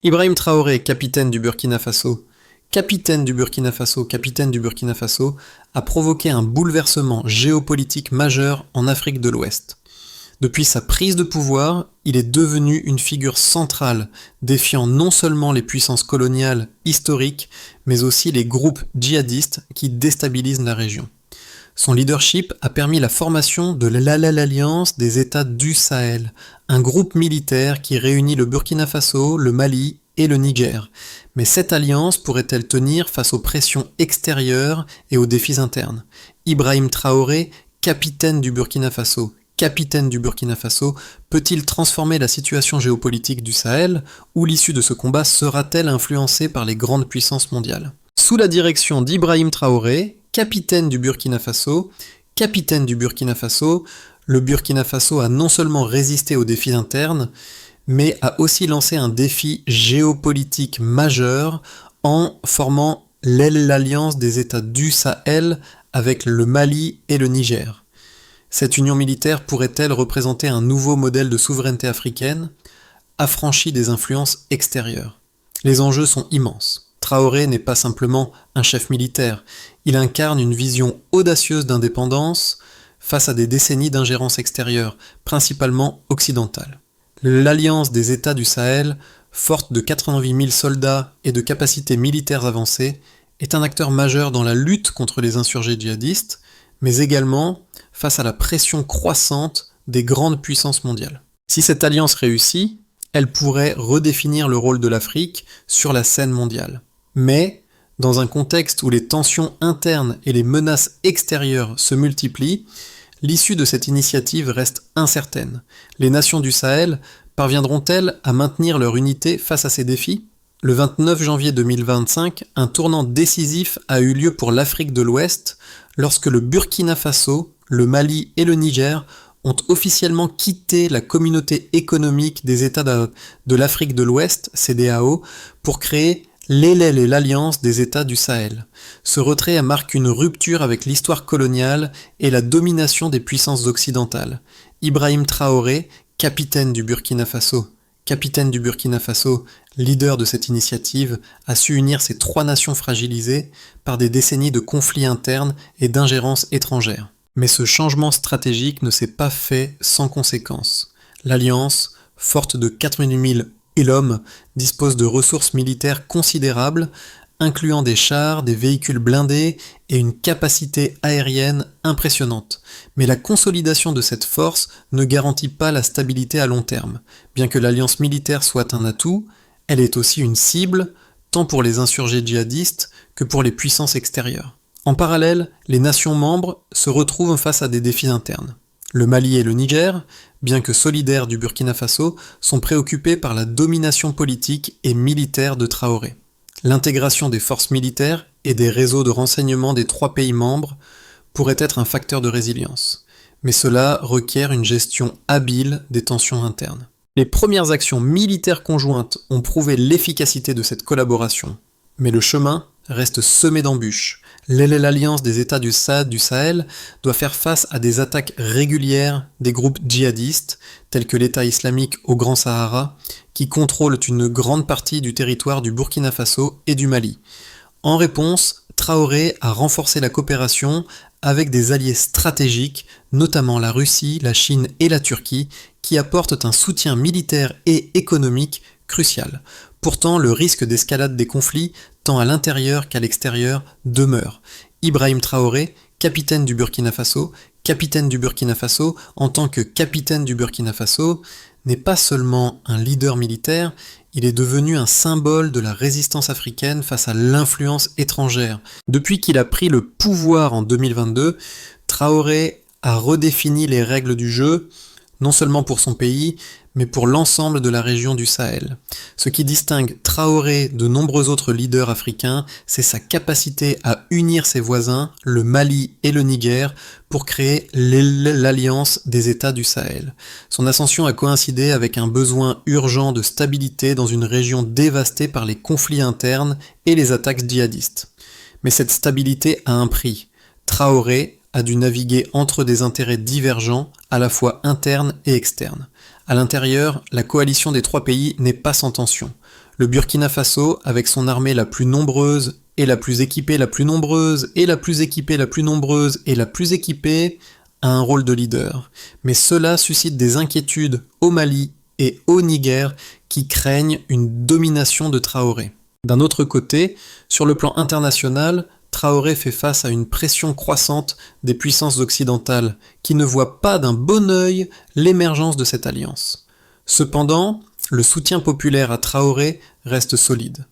Ibrahim Traoré, capitaine du Burkina Faso, capitaine du Burkina Faso, a provoqué un bouleversement géopolitique majeur en Afrique de l'Ouest. Depuis sa prise de pouvoir, il est devenu une figure centrale, défiant non seulement les puissances coloniales historiques, mais aussi les groupes djihadistes qui déstabilisent la région. Son leadership a permis la formation de l'Alliance des États du Sahel, un groupe militaire qui réunit le Burkina Faso, le Mali et le Niger. Mais cette alliance pourrait-elle tenir face aux pressions extérieures et aux défis internes ? Ibrahim Traoré, capitaine du Burkina Faso, peut-il transformer la situation géopolitique du Sahel, ou l'issue de ce combat sera-t-elle influencée par les grandes puissances mondiales ? Sous la direction d'Ibrahim Traoré, capitaine du Burkina Faso, le Burkina Faso a non seulement résisté aux défis internes, mais a aussi lancé un défi géopolitique majeur en formant l'Alliance des États du Sahel avec le Mali et le Niger. Cette union militaire pourrait-elle représenter un nouveau modèle de souveraineté africaine, affranchi des influences extérieures ? Les enjeux sont immenses. Traoré n'est pas simplement un chef militaire, il incarne une vision audacieuse d'indépendance face à des décennies d'ingérence extérieure, principalement occidentale. L'Alliance des États du Sahel, forte de 88 000 soldats et de capacités militaires avancées, est un acteur majeur dans la lutte contre les insurgés djihadistes, mais également face à la pression croissante des grandes puissances mondiales. Si cette alliance réussit, elle pourrait redéfinir le rôle de l'Afrique sur la scène mondiale. Mais, dans un contexte où les tensions internes et les menaces extérieures se multiplient, l'issue de cette initiative reste incertaine. Les nations du Sahel parviendront-elles à maintenir leur unité face à ces défis ? Le 29 janvier 2025, un tournant décisif a eu lieu pour l'Afrique de l'Ouest lorsque le Burkina Faso, le Mali et le Niger ont officiellement quitté la communauté économique des États de l'Afrique de l'Ouest, CEDEAO, pour créer l'Alliance des États du Sahel. Ce retrait marque une rupture avec l'histoire coloniale et la domination des puissances occidentales. Ibrahim Traoré, capitaine du Burkina Faso, leader de cette initiative, a su unir ces trois nations fragilisées par des décennies de conflits internes et d'ingérences étrangères. Mais ce changement stratégique ne s'est pas fait sans conséquences. L'Alliance, forte de 88 000 hommes, dispose de ressources militaires considérables, incluant des chars, des véhicules blindés et une capacité aérienne impressionnante. Mais la consolidation de cette force ne garantit pas la stabilité à long terme. Bien que l'alliance militaire soit un atout, elle est aussi une cible, tant pour les insurgés djihadistes que pour les puissances extérieures. En parallèle, les nations membres se retrouvent face à des défis internes. Le Mali et le Niger, bien que solidaires du Burkina Faso, sont préoccupés par la domination politique et militaire de Traoré. L'intégration des forces militaires et des réseaux de renseignement des trois pays membres pourrait être un facteur de résilience. Mais cela requiert une gestion habile des tensions internes. Les premières actions militaires conjointes ont prouvé l'efficacité de cette collaboration. Mais le chemin reste semé d'embûches. L'Alliance des États du Sahel doit faire face à des attaques régulières des groupes djihadistes, tels que l'État islamique au Grand Sahara, qui contrôlent une grande partie du territoire du Burkina Faso et du Mali. En réponse, Traoré a renforcé la coopération avec des alliés stratégiques, notamment la Russie, la Chine et la Turquie, qui apportent un soutien militaire et économique crucial. Pourtant, le risque d'escalade des conflits, tant à l'intérieur qu'à l'extérieur, demeure. Ibrahim Traoré, capitaine du Burkina Faso, en tant que capitaine du Burkina Faso, n'est pas seulement un leader militaire, il est devenu un symbole de la résistance africaine face à l'influence étrangère. Depuis qu'il a pris le pouvoir en 2022, Traoré a redéfini les règles du jeu, non seulement pour son pays, mais pour l'ensemble de la région du Sahel. Ce qui distingue Traoré de nombreux autres leaders africains, c'est sa capacité à unir ses voisins, le Mali et le Niger, pour créer l'Alliance des États du Sahel. Son ascension a coïncidé avec un besoin urgent de stabilité dans une région dévastée par les conflits internes et les attaques djihadistes. Mais cette stabilité a un prix. Traoré a dû naviguer entre des intérêts divergents, à la fois internes et externes. À l'intérieur, la coalition des trois pays n'est pas sans tension. Le Burkina Faso, avec son armée la plus nombreuse, et la plus équipée, la plus nombreuse, et la plus équipée, la plus nombreuse, et la plus équipée, a un rôle de leader. Mais cela suscite des inquiétudes au Mali et au Niger qui craignent une domination de Traoré. D'un autre côté, sur le plan international, Traoré fait face à une pression croissante des puissances occidentales qui ne voient pas d'un bon œil l'émergence de cette alliance. Cependant, le soutien populaire à Traoré reste solide.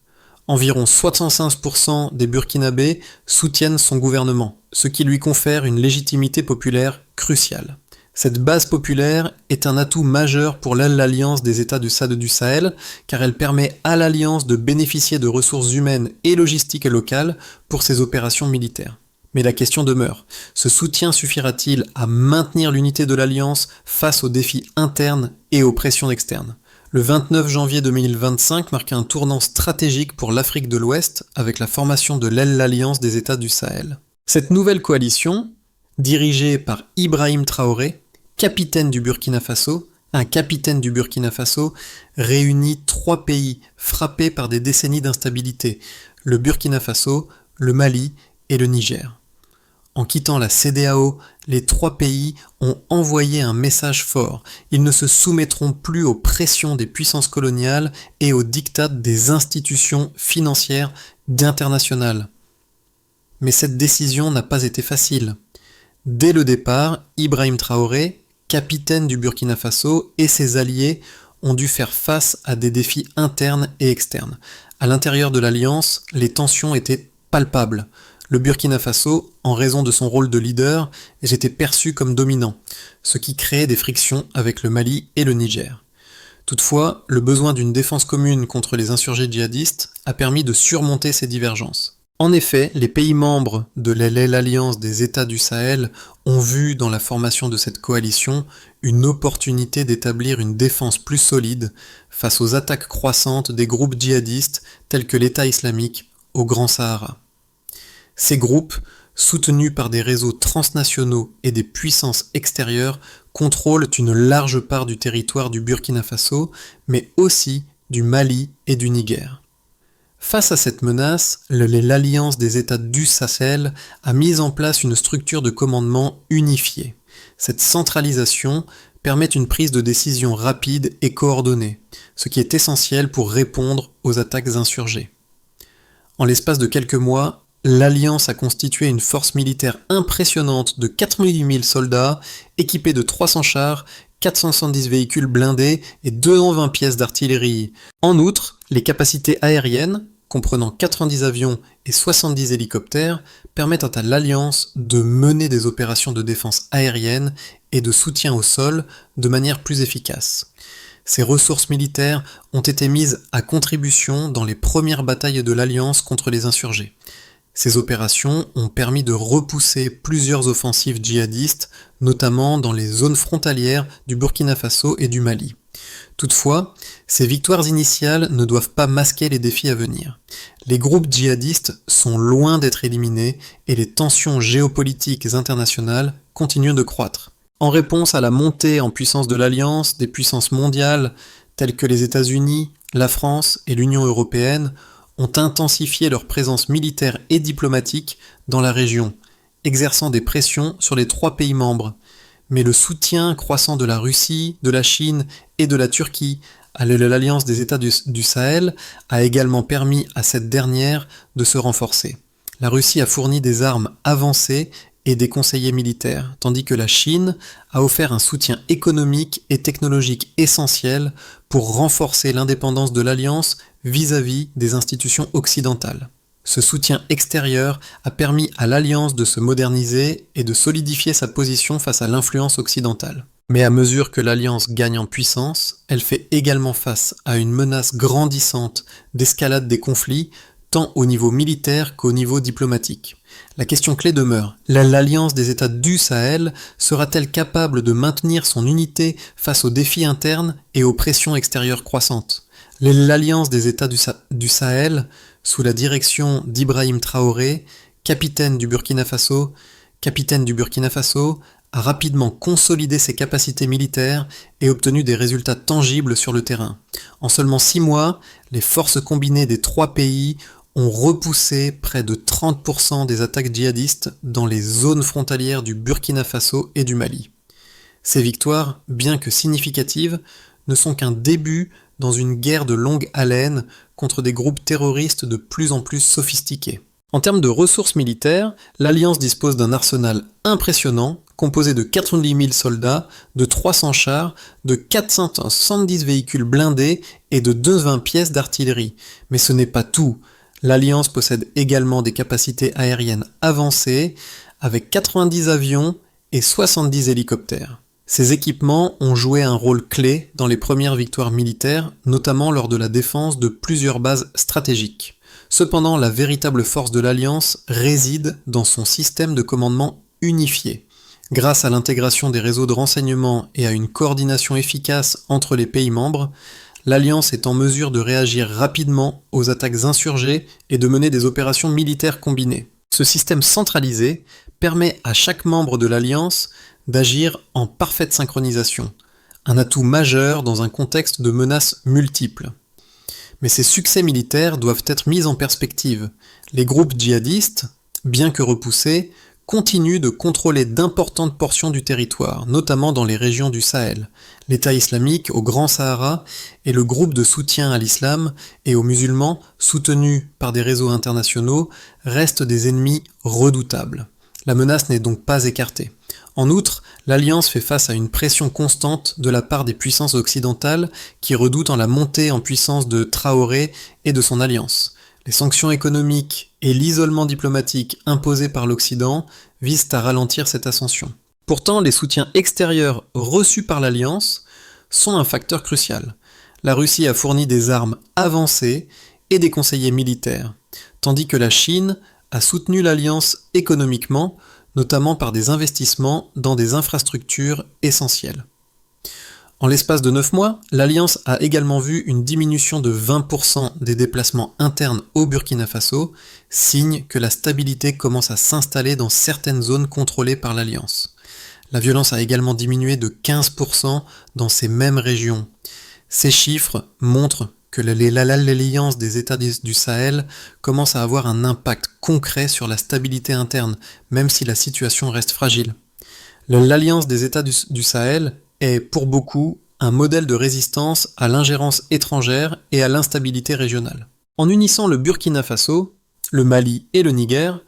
Environ 65% des Burkinabés soutiennent son gouvernement, ce qui lui confère une légitimité populaire cruciale. Cette base populaire est un atout majeur pour l'alliance des États du SAD du Sahel, car elle permet à l'alliance de bénéficier de ressources humaines et logistiques locales pour ses opérations militaires. Mais la question demeure, ce soutien suffira-t-il à maintenir l'unité de l'alliance face aux défis internes et aux pressions externes ? Le 29 janvier 2025 marque un tournant stratégique pour l'Afrique de l'Ouest avec la formation de l'Alliance des États du Sahel. Cette nouvelle coalition, dirigée par Ibrahim Traoré, capitaine du Burkina Faso, un capitaine du Burkina Faso, réunit 3 pays frappés par des décennies d'instabilité, le Burkina Faso, le Mali et le Niger. En quittant la CEDEAO, les 3 pays ont envoyé un message fort. Ils ne se soumettront plus aux pressions des puissances coloniales et aux diktats des institutions financières internationales. Mais cette décision n'a pas été facile. Dès le départ, Ibrahim Traoré, capitaine du Burkina Faso, et ses alliés ont dû faire face à des défis internes et externes. À l'intérieur de l'Alliance, les tensions étaient palpables. Le Burkina Faso, en raison de son rôle de leader, était perçu comme dominant, ce qui créait des frictions avec le Mali et le Niger. Toutefois, le besoin d'une défense commune contre les insurgés djihadistes a permis de surmonter ces divergences. En effet, les pays membres de l'Alliance des États du Sahel ont vu dans la formation de cette coalition une opportunité d'établir une défense plus solide face aux attaques croissantes des groupes djihadistes tels que l'État islamique au Grand Sahara. Ces groupes, soutenus par des réseaux transnationaux et des puissances extérieures, contrôlent une large part du territoire du Burkina Faso, mais aussi du Mali et du Niger. Face à cette menace, l'Alliance des États du Sahel a mis en place une structure de commandement unifiée. Cette centralisation permet une prise de décision rapide et coordonnée, ce qui est essentiel pour répondre aux attaques insurgées. En l'espace de quelques mois, l'Alliance a constitué une force militaire impressionnante de 88 000 soldats, équipés de 300 chars, 470 véhicules blindés et 220 pièces d'artillerie. En outre, les capacités aériennes, comprenant 90 avions et 70 hélicoptères, permettent à l'Alliance de mener des opérations de défense aérienne et de soutien au sol de manière plus efficace. Ces ressources militaires ont été mises à contribution dans les premières batailles de l'Alliance contre les insurgés. Ces opérations ont permis de repousser plusieurs offensives djihadistes, notamment dans les zones frontalières du Burkina Faso et du Mali. Toutefois, ces victoires initiales ne doivent pas masquer les défis à venir. Les groupes djihadistes sont loin d'être éliminés et les tensions géopolitiques internationales continuent de croître. En réponse à la montée en puissance de l'Alliance, des puissances mondiales telles que les États-Unis, la France et l'Union européenne ont intensifié leur présence militaire et diplomatique dans la région, exerçant des pressions sur les 3 pays membres. Mais le soutien croissant de la Russie, de la Chine et de la Turquie à l'Alliance des États du Sahel a également permis à cette dernière de se renforcer. La Russie a fourni des armes avancées et des conseillers militaires, tandis que la Chine a offert un soutien économique et technologique essentiel pour renforcer l'indépendance de l'Alliance vis-à-vis des institutions occidentales. Ce soutien extérieur a permis à l'Alliance de se moderniser et de solidifier sa position face à l'influence occidentale. Mais à mesure que l'Alliance gagne en puissance, elle fait également face à une menace grandissante d'escalade des conflits, tant au niveau militaire qu'au niveau diplomatique. La question clé demeure, l'Alliance des États du Sahel sera-t-elle capable de maintenir son unité face aux défis internes et aux pressions extérieures croissantes ? L'Alliance des États du Sahel, sous la direction d'Ibrahim Traoré, capitaine du Burkina Faso, a rapidement consolidé ses capacités militaires et obtenu des résultats tangibles sur le terrain. En seulement 6 mois, les forces combinées des 3 pays ont repoussé près de 30% des attaques djihadistes dans les zones frontalières du Burkina Faso et du Mali. Ces victoires, bien que significatives, ne sont qu'un début dans une guerre de longue haleine contre des groupes terroristes de plus en plus sophistiqués. En termes de ressources militaires, l'Alliance dispose d'un arsenal impressionnant, composé de 90 000 soldats, de 300 chars, de 470 véhicules blindés et de 220 pièces d'artillerie. Mais ce n'est pas tout. L'Alliance possède également des capacités aériennes avancées, avec 90 avions et 70 hélicoptères. Ces équipements ont joué un rôle clé dans les premières victoires militaires, notamment lors de la défense de plusieurs bases stratégiques. Cependant, la véritable force de l'Alliance réside dans son système de commandement unifié. Grâce à l'intégration des réseaux de renseignement et à une coordination efficace entre les pays membres, l'Alliance est en mesure de réagir rapidement aux attaques insurgées et de mener des opérations militaires combinées. Ce système centralisé permet à chaque membre de l'Alliance d'agir en parfaite synchronisation, un atout majeur dans un contexte de menaces multiples. Mais ces succès militaires doivent être mis en perspective. Les groupes djihadistes, bien que repoussés, continuent de contrôler d'importantes portions du territoire, notamment dans les régions du Sahel. L'État islamique au Grand Sahara et le groupe de soutien à l'islam et aux musulmans, soutenus par des réseaux internationaux, restent des ennemis redoutables. La menace n'est donc pas écartée. En outre, l'Alliance fait face à une pression constante de la part des puissances occidentales qui redoutent la montée en puissance de Traoré et de son alliance. Les sanctions économiques et l'isolement diplomatique imposés par l'Occident visent à ralentir cette ascension. Pourtant, les soutiens extérieurs reçus par l'Alliance sont un facteur crucial. La Russie a fourni des armes avancées et des conseillers militaires, tandis que la Chine a soutenu l'Alliance économiquement, notamment par des investissements dans des infrastructures essentielles. En l'espace de 9 mois, l'Alliance a également vu une diminution de 20% des déplacements internes au Burkina Faso, signe que la stabilité commence à s'installer dans certaines zones contrôlées par l'Alliance. La violence a également diminué de 15% dans ces mêmes régions. Ces chiffres montrent que l'alliance des États du Sahel commence à avoir un impact concret sur la stabilité interne, même si la situation reste fragile. L'alliance des États du Sahel est, pour beaucoup, un modèle de résistance à l'ingérence étrangère et à l'instabilité régionale. En unissant le Burkina Faso, le Mali et le Niger,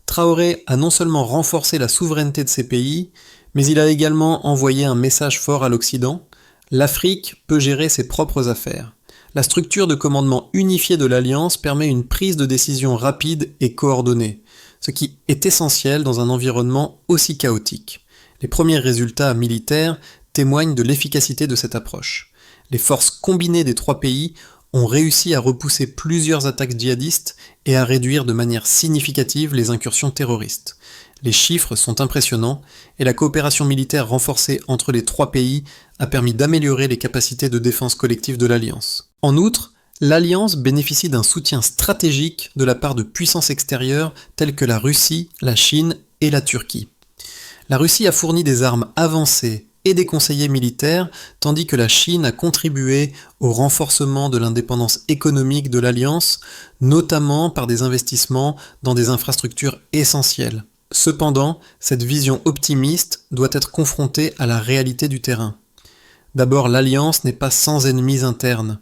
Traoré a non seulement renforcé la souveraineté de ces pays, mais il a également envoyé un message fort à l'Occident: l'Afrique peut gérer ses propres affaires. La structure de commandement unifiée de l'Alliance permet une prise de décision rapide et coordonnée, ce qui est essentiel dans un environnement aussi chaotique. Les premiers résultats militaires témoignent de l'efficacité de cette approche. Les forces combinées des 3 pays ont réussi à repousser plusieurs attaques djihadistes et à réduire de manière significative les incursions terroristes. Les chiffres sont impressionnants et la coopération militaire renforcée entre les 3 pays a permis d'améliorer les capacités de défense collective de l'Alliance. En outre, l'Alliance bénéficie d'un soutien stratégique de la part de puissances extérieures telles que la Russie, la Chine et la Turquie. La Russie a fourni des armes avancées et des conseillers militaires, tandis que la Chine a contribué au renforcement de l'indépendance économique de l'Alliance, notamment par des investissements dans des infrastructures essentielles. Cependant, cette vision optimiste doit être confrontée à la réalité du terrain. D'abord, l'Alliance n'est pas sans ennemis internes.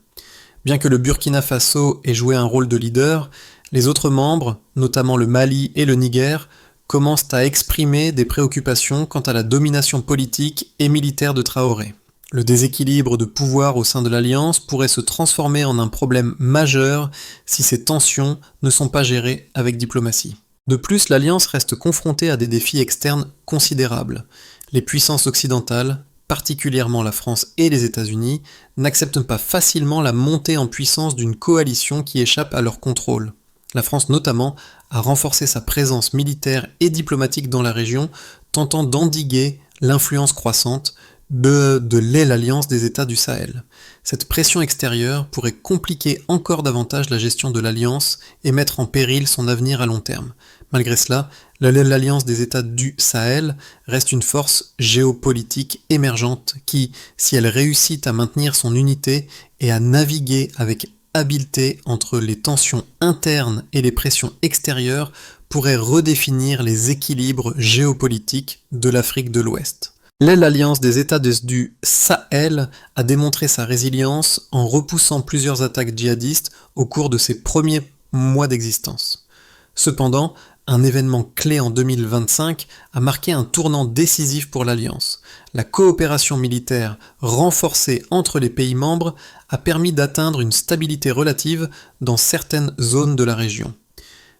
Bien que le Burkina Faso ait joué un rôle de leader, les autres membres, notamment le Mali et le Niger, commencent à exprimer des préoccupations quant à la domination politique et militaire de Traoré. Le déséquilibre de pouvoir au sein de l'Alliance pourrait se transformer en un problème majeur si ces tensions ne sont pas gérées avec diplomatie. De plus, l'Alliance reste confrontée à des défis externes considérables. Les puissances occidentales, particulièrement la France et les États-Unis, n'acceptent pas facilement la montée en puissance d'une coalition qui échappe à leur contrôle. La France notamment a renforcé sa présence militaire et diplomatique dans la région, tentant d'endiguer l'influence croissante, de l'alliance des États du Sahel. Cette pression extérieure pourrait compliquer encore davantage la gestion de l'alliance et mettre en péril son avenir à long terme. Malgré cela, l'alliance des États du Sahel reste une force géopolitique émergente qui, si elle réussit à maintenir son unité et à naviguer avec habileté entre les tensions internes et les pressions extérieures, pourrait redéfinir les équilibres géopolitiques de l'Afrique de l'Ouest. L'alliance des États du Sahel a démontré sa résilience en repoussant plusieurs attaques djihadistes au cours de ses premiers mois d'existence. Cependant, un événement clé en 2025 a marqué un tournant décisif pour l'Alliance. La coopération militaire renforcée entre les pays membres a permis d'atteindre une stabilité relative dans certaines zones de la région.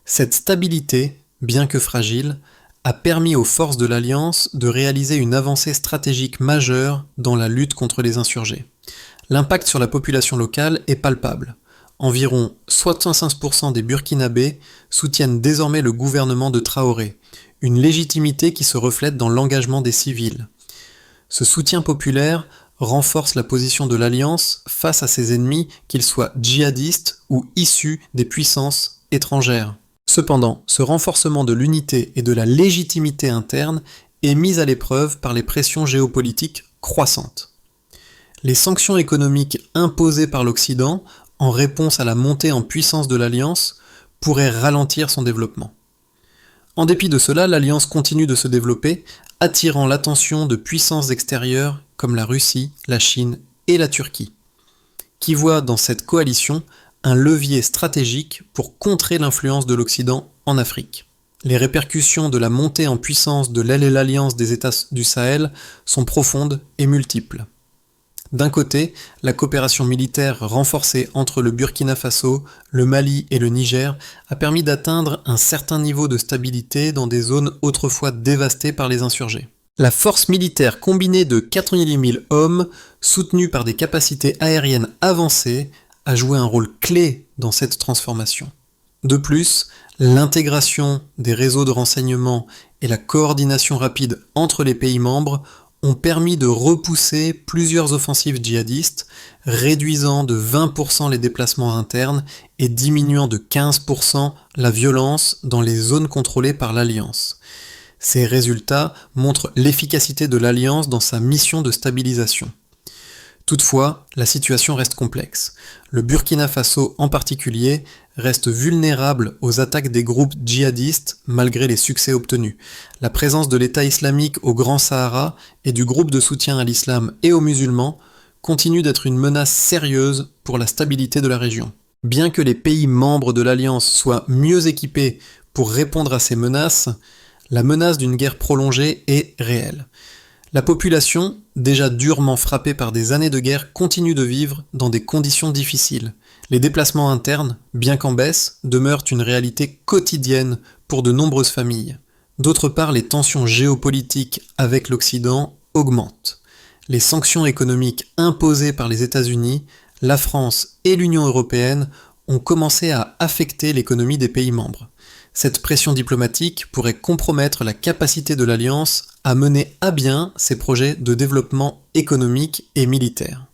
Cette stabilité, bien que fragile, a permis aux forces de l'Alliance de réaliser une avancée stratégique majeure dans la lutte contre les insurgés. L'impact sur la population locale est palpable. Environ 65% des Burkinabés soutiennent désormais le gouvernement de Traoré, une légitimité qui se reflète dans l'engagement des civils. Ce soutien populaire renforce la position de l'Alliance face à ses ennemis, qu'ils soient djihadistes ou issus des puissances étrangères. Cependant, ce renforcement de l'unité et de la légitimité interne est mis à l'épreuve par les pressions géopolitiques croissantes. Les sanctions économiques imposées par l'Occident en réponse à la montée en puissance de l'Alliance pourraient ralentir son développement. En dépit de cela, l'Alliance continue de se développer, attirant l'attention de puissances extérieures comme la Russie, la Chine et la Turquie, qui voient dans cette coalition un levier stratégique pour contrer l'influence de l'Occident en Afrique. Les répercussions de la montée en puissance de l'alliance des États du Sahel sont profondes et multiples. D'un côté, la coopération militaire renforcée entre le Burkina Faso, le Mali et le Niger a permis d'atteindre un certain niveau de stabilité dans des zones autrefois dévastées par les insurgés. La force militaire combinée de 4 000 hommes, soutenue par des capacités aériennes avancées, a joué un rôle clé dans cette transformation. De plus, l'intégration des réseaux de renseignement et la coordination rapide entre les pays membres ont permis de repousser plusieurs offensives djihadistes, réduisant de 20% les déplacements internes et diminuant de 15% la violence dans les zones contrôlées par l'Alliance. Ces résultats montrent l'efficacité de l'Alliance dans sa mission de stabilisation. Toutefois, la situation reste complexe. Le Burkina Faso en particulier reste vulnérable aux attaques des groupes djihadistes malgré les succès obtenus. La présence de l'État islamique au Grand Sahara et du groupe de soutien à l'islam et aux musulmans continue d'être une menace sérieuse pour la stabilité de la région. Bien que les pays membres de l'Alliance soient mieux équipés pour répondre à ces menaces, la menace d'une guerre prolongée est réelle. La population, déjà durement frappée par des années de guerre, continue de vivre dans des conditions difficiles. Les déplacements internes, bien qu'en baisse, demeurent une réalité quotidienne pour de nombreuses familles. D'autre part, les tensions géopolitiques avec l'Occident augmentent. Les sanctions économiques imposées par les États-Unis, la France et l'Union européenne ont commencé à affecter l'économie des pays membres. Cette pression diplomatique pourrait compromettre la capacité de l'Alliance à mener à bien ses projets de développement économique et militaire.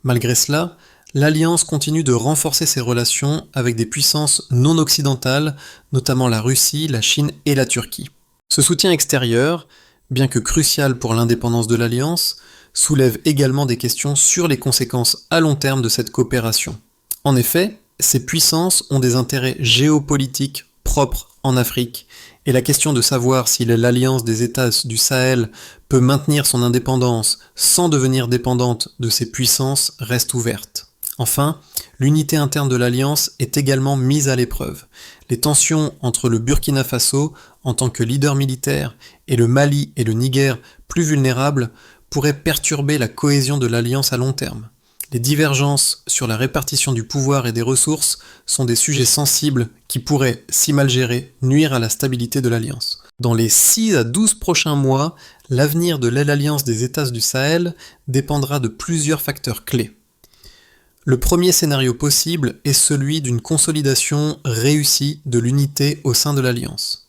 Malgré cela, l'Alliance continue de renforcer ses relations avec des puissances non occidentales, notamment la Russie, la Chine et la Turquie. Ce soutien extérieur, bien que crucial pour l'indépendance de l'Alliance, soulève également des questions sur les conséquences à long terme de cette coopération. En effet, ces puissances ont des intérêts géopolitiques propres en Afrique, et la question de savoir si l'alliance des États du Sahel peut maintenir son indépendance sans devenir dépendante de ces puissances reste ouverte. Enfin, l'unité interne de l'alliance est également mise à l'épreuve. Les tensions entre le Burkina Faso, en tant que leader militaire, et le Mali et le Niger, plus vulnérables, pourraient perturber la cohésion de l'alliance à long terme. Les divergences sur la répartition du pouvoir et des ressources sont des sujets sensibles qui pourraient, si mal gérés, nuire à la stabilité de l'Alliance. Dans les 6 à 12 prochains mois, l'avenir de l'Alliance des États du Sahel dépendra de plusieurs facteurs clés. Le premier scénario possible est celui d'une consolidation réussie de l'unité au sein de l'Alliance.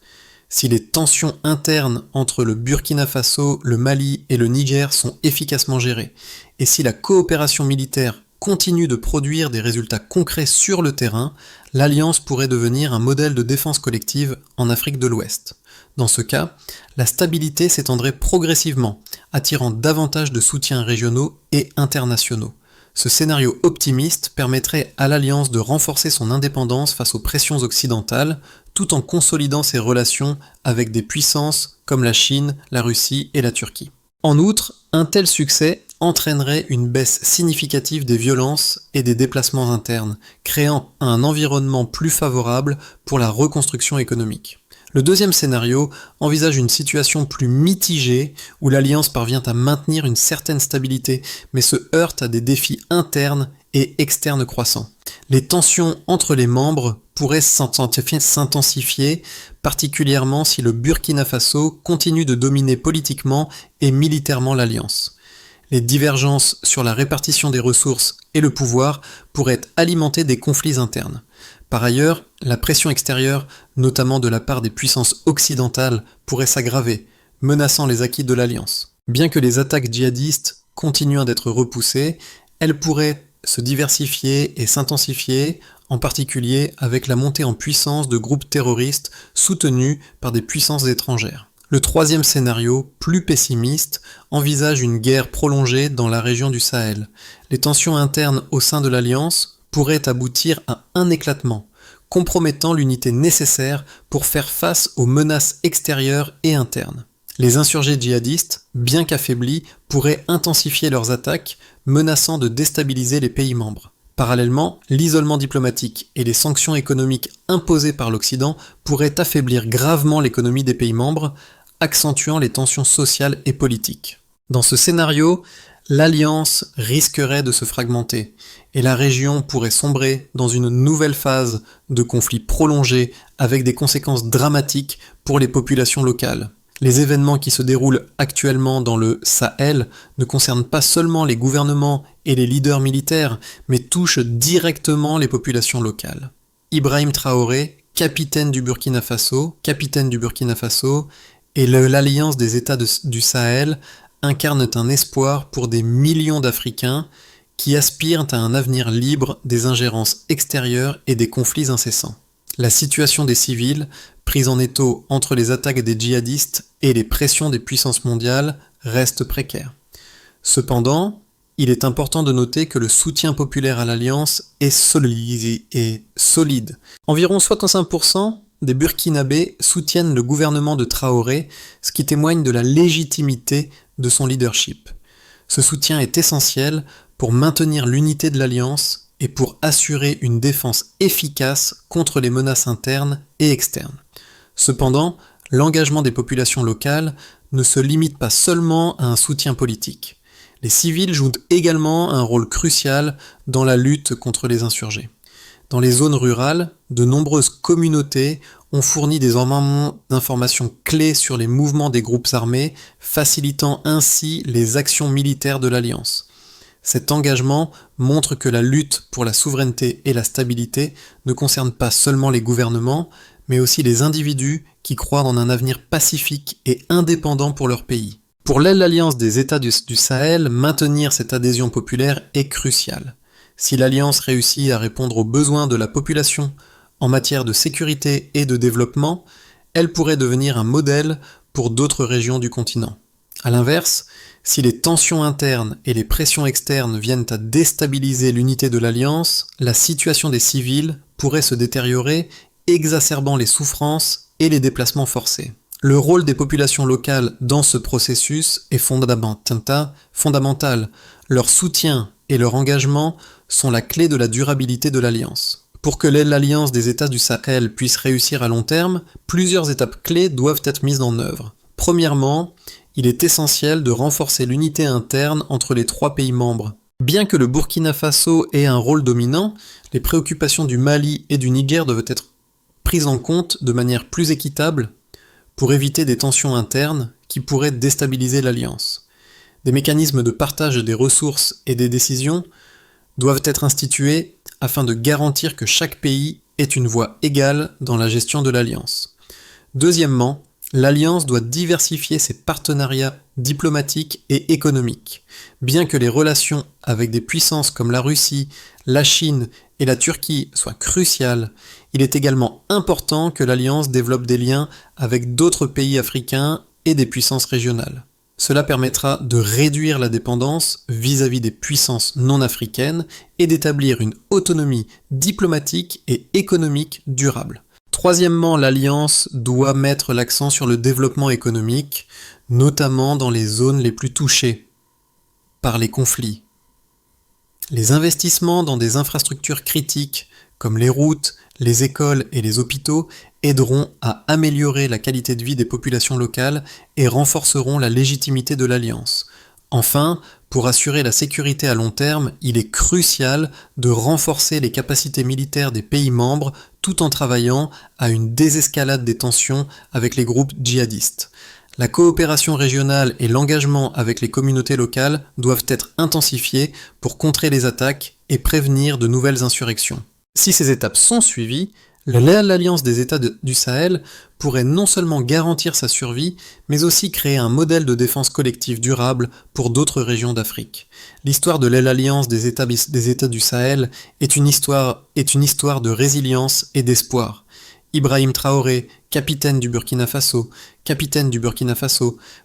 Si les tensions internes entre le Burkina Faso, le Mali et le Niger sont efficacement gérées, et si la coopération militaire continue de produire des résultats concrets sur le terrain, l'Alliance pourrait devenir un modèle de défense collective en Afrique de l'Ouest. Dans ce cas, la stabilité s'étendrait progressivement, attirant davantage de soutiens régionaux et internationaux. Ce scénario optimiste permettrait à l'Alliance de renforcer son indépendance face aux pressions occidentales, tout en consolidant ses relations avec des puissances comme la Chine, la Russie et la Turquie. En outre, un tel succès entraînerait une baisse significative des violences et des déplacements internes, créant un environnement plus favorable pour la reconstruction économique. Le deuxième scénario envisage une situation plus mitigée où l'Alliance parvient à maintenir une certaine stabilité mais se heurte à des défis internes et externes croissants. Les tensions entre les membres pourraient s'intensifier, particulièrement si le Burkina Faso continue de dominer politiquement et militairement l'Alliance. Les divergences sur la répartition des ressources et le pouvoir pourraient alimenter des conflits internes. Par ailleurs, la pression extérieure, notamment de la part des puissances occidentales, pourrait s'aggraver, menaçant les acquis de l'Alliance. Bien que les attaques djihadistes continuent d'être repoussées, elles pourraient se diversifier et s'intensifier, en particulier avec la montée en puissance de groupes terroristes soutenus par des puissances étrangères. Le troisième scénario, plus pessimiste, envisage une guerre prolongée dans la région du Sahel. Les tensions internes au sein de l'Alliance pourraient aboutir à un éclatement, compromettant l'unité nécessaire pour faire face aux menaces extérieures et internes. Les insurgés djihadistes, bien qu'affaiblis, pourraient intensifier leurs attaques, menaçant de déstabiliser les pays membres. Parallèlement, l'isolement diplomatique et les sanctions économiques imposées par l'Occident pourraient affaiblir gravement l'économie des pays membres, accentuant les tensions sociales et politiques. Dans ce scénario, l'Alliance risquerait de se fragmenter, et la région pourrait sombrer dans une nouvelle phase de conflits prolongés avec des conséquences dramatiques pour les populations locales. Les événements qui se déroulent actuellement dans le Sahel ne concernent pas seulement les gouvernements et les leaders militaires, mais touchent directement les populations locales. Ibrahim Traoré, capitaine du Burkina Faso, et l'Alliance des États du Sahel incarnent un espoir pour des millions d'Africains qui aspirent à un avenir libre des ingérences extérieures et des conflits incessants. La situation des civils, prise en étau entre les attaques des djihadistes et les pressions des puissances mondiales, reste précaire. Cependant, il est important de noter que le soutien populaire à l'Alliance est solide. Environ 65% des Burkinabés soutiennent le gouvernement de Traoré, ce qui témoigne de la légitimité de son leadership. Ce soutien est essentiel pour maintenir l'unité de l'Alliance et pour assurer une défense efficace contre les menaces internes et externes. Cependant, l'engagement des populations locales ne se limite pas seulement à un soutien politique. Les civils jouent également un rôle crucial dans la lutte contre les insurgés. Dans les zones rurales, de nombreuses communautés ont fourni des informations clés sur les mouvements des groupes armés, facilitant ainsi les actions militaires de l'Alliance. Cet engagement montre que la lutte pour la souveraineté et la stabilité ne concerne pas seulement les gouvernements, mais aussi les individus qui croient en un avenir pacifique et indépendant pour leur pays. Pour l'Alliance des États du Sahel, maintenir cette adhésion populaire est crucial. Si l'Alliance réussit à répondre aux besoins de la population en matière de sécurité et de développement, elle pourrait devenir un modèle pour d'autres régions du continent. A l'inverse, si les tensions internes et les pressions externes viennent à déstabiliser l'unité de l'Alliance, la situation des civils pourrait se détériorer, exacerbant les souffrances et les déplacements forcés. Le rôle des populations locales dans ce processus est fondamental. Leur soutien et leur engagement sont la clé de la durabilité de l'Alliance. Pour que l'Alliance des États du Sahel puisse réussir à long terme, plusieurs étapes clés doivent être mises en œuvre. Premièrement, il est essentiel de renforcer l'unité interne entre les trois pays membres. Bien que le Burkina Faso ait un rôle dominant, les préoccupations du Mali et du Niger doivent être prises en compte de manière plus équitable pour éviter des tensions internes qui pourraient déstabiliser l'Alliance. Des mécanismes de partage des ressources et des décisions doivent être institués afin de garantir que chaque pays ait une voix égale dans la gestion de l'Alliance. Deuxièmement, l'Alliance doit diversifier ses partenariats diplomatiques et économiques. Bien que les relations avec des puissances comme la Russie, la Chine et la Turquie soient cruciales, il est également important que l'Alliance développe des liens avec d'autres pays africains et des puissances régionales. Cela permettra de réduire la dépendance vis-à-vis des puissances non africaines et d'établir une autonomie diplomatique et économique durable. Troisièmement, l'Alliance doit mettre l'accent sur le développement économique, notamment dans les zones les plus touchées par les conflits. Les investissements dans des infrastructures critiques, comme les routes, les écoles et les hôpitaux, aideront à améliorer la qualité de vie des populations locales et renforceront la légitimité de l'Alliance. Enfin, pour assurer la sécurité à long terme, il est crucial de renforcer les capacités militaires des pays membres tout en travaillant à une désescalade des tensions avec les groupes djihadistes. La coopération régionale et l'engagement avec les communautés locales doivent être intensifiés pour contrer les attaques et prévenir de nouvelles insurrections. Si ces étapes sont suivies, l'Alliance des États du Sahel pourrait non seulement garantir sa survie, mais aussi créer un modèle de défense collective durable pour d'autres régions d'Afrique. L'histoire de l'Alliance des États du Sahel est une histoire de résilience et d'espoir. Ibrahim Traoré, capitaine du Burkina Faso,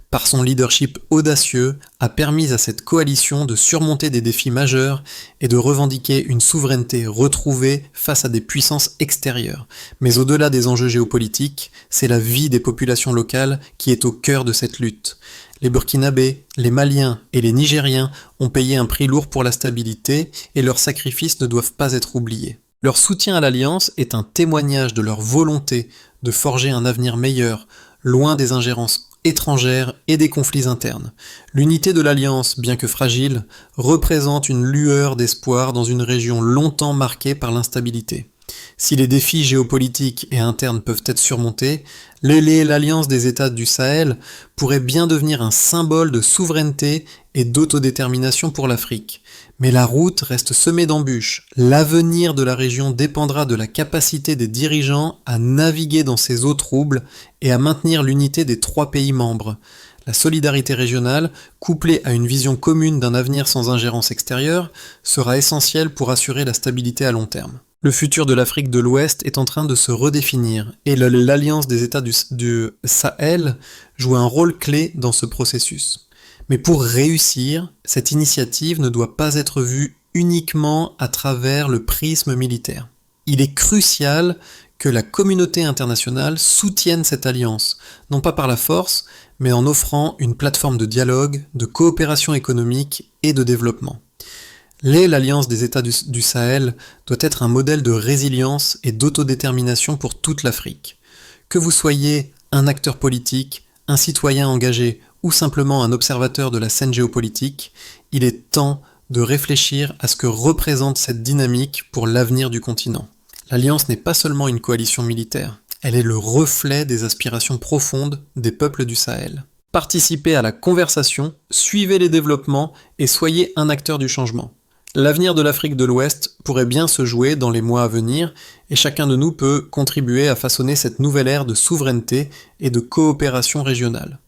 par son leadership audacieux, a permis à cette coalition de surmonter des défis majeurs et de revendiquer une souveraineté retrouvée face à des puissances extérieures. Mais au-delà des enjeux géopolitiques, c'est la vie des populations locales qui est au cœur de cette lutte. Les Burkinabés, les Maliens et les Nigériens ont payé un prix lourd pour la stabilité et leurs sacrifices ne doivent pas être oubliés. Leur soutien à l'Alliance est un témoignage de leur volonté de forger un avenir meilleur, loin des ingérences étrangères et des conflits internes. L'unité de l'Alliance, bien que fragile, représente une lueur d'espoir dans une région longtemps marquée par l'instabilité. Si les défis géopolitiques et internes peuvent être surmontés, l'Alliance des États du Sahel pourrait bien devenir un symbole de souveraineté et d'autodétermination pour l'Afrique. Mais la route reste semée d'embûches. L'avenir de la région dépendra de la capacité des dirigeants à naviguer dans ces eaux troubles et à maintenir l'unité des 3 pays membres. La solidarité régionale, couplée à une vision commune d'un avenir sans ingérence extérieure, sera essentielle pour assurer la stabilité à long terme. Le futur de l'Afrique de l'Ouest est en train de se redéfinir et l'Alliance des États du Sahel joue un rôle clé dans ce processus. Mais pour réussir, cette initiative ne doit pas être vue uniquement à travers le prisme militaire. Il est crucial que la communauté internationale soutienne cette alliance, non pas par la force, mais en offrant une plateforme de dialogue, de coopération économique et de développement. L'Alliance des États du Sahel doit être un modèle de résilience et d'autodétermination pour toute l'Afrique. Que vous soyez un acteur politique, un citoyen engagé ou simplement un observateur de la scène géopolitique, il est temps de réfléchir à ce que représente cette dynamique pour l'avenir du continent. L'Alliance n'est pas seulement une coalition militaire, elle est le reflet des aspirations profondes des peuples du Sahel. Participez à la conversation, suivez les développements et soyez un acteur du changement. L'avenir de l'Afrique de l'Ouest pourrait bien se jouer dans les mois à venir et chacun de nous peut contribuer à façonner cette nouvelle ère de souveraineté et de coopération régionale.